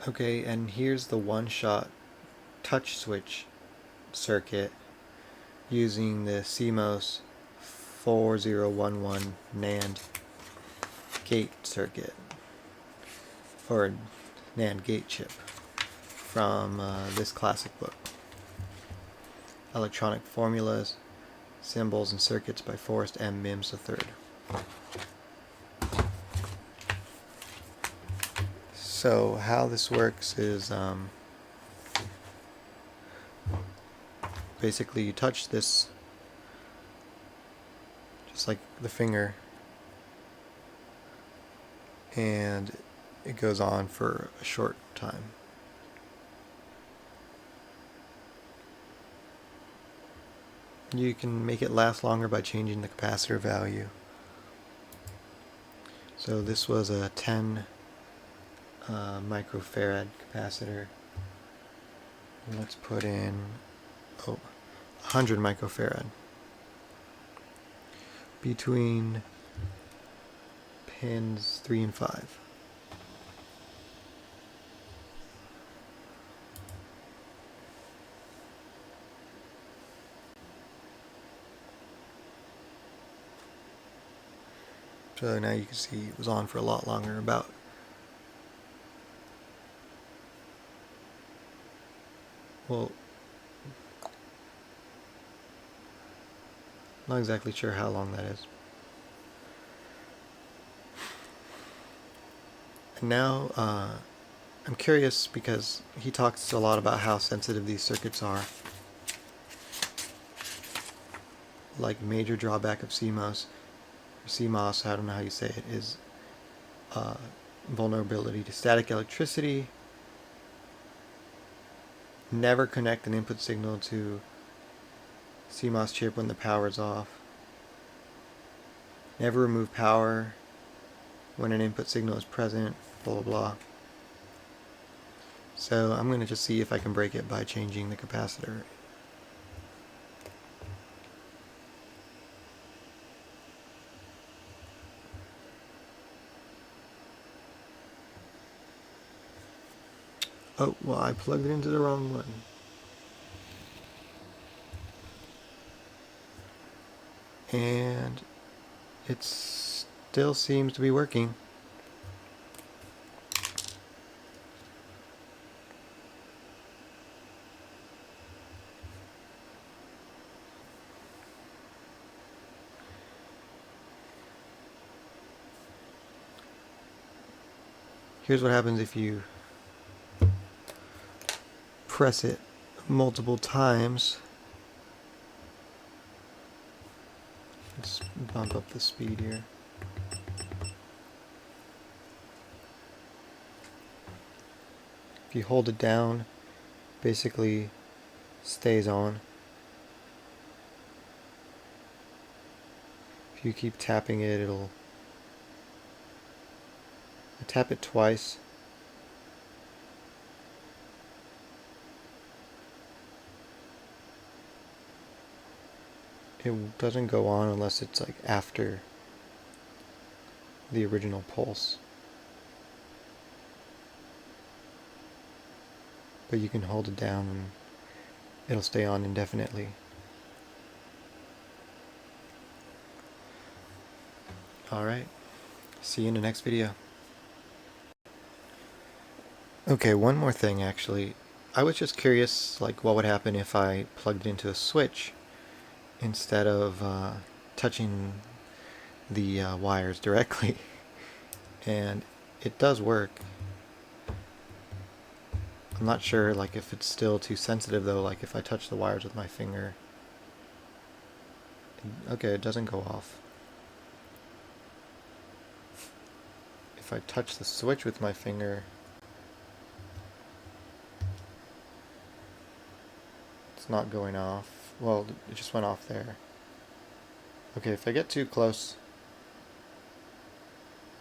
Okay, and here's the one-shot touch switch circuit using the CMOS 4011 NAND gate circuit, or NAND gate chip, from this classic book, Electronic Formulas, Symbols and Circuits by Forrest M. Mims III. So how this works is basically you touch this just like the finger, and it goes on for a short time. You can make it last longer by changing the capacitor value. So this was a 10 microfarad capacitor. Let's put in 100 microfarad between pins 3 and 5. So now you can see it was on for a lot longer, about not exactly sure how long that is. And now I'm curious because he talks a lot about how sensitive these circuits are. Like, major drawback of CMOS, I don't know how you say it, is vulnerability to static electricity. Never connect an input signal to CMOS chip when the power is off. Never remove power when an input signal is present, blah blah blah. So I'm going to just see if I can break it by changing the capacitor. Oh, well, I plugged it into the wrong one. And it still seems to be working. Here's what happens if you press it multiple times. Let's bump up the speed here. If you hold it down, basically stays on. If you keep tapping it, it'll... I tap it twice. It doesn't go on unless it's like after the original pulse. But you can hold it down and it'll stay on indefinitely. Alright, see you in the next video. Okay, one more thing actually. I was just curious, like, what would happen if I plugged it into a switch instead of touching the wires directly. And it does work. I'm not sure, like, if it's still too sensitive though, like if I touch the wires with my finger. Okay, it doesn't go off. If I touch the switch with my finger, it's not going off. Well, it just went off there. Okay, if I get too close,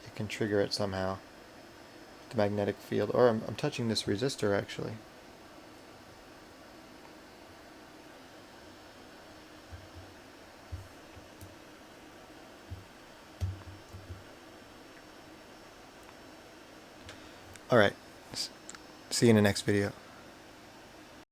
it can trigger it somehow. The magnetic field. Or I'm touching this resistor actually. Alright, See you in the next video.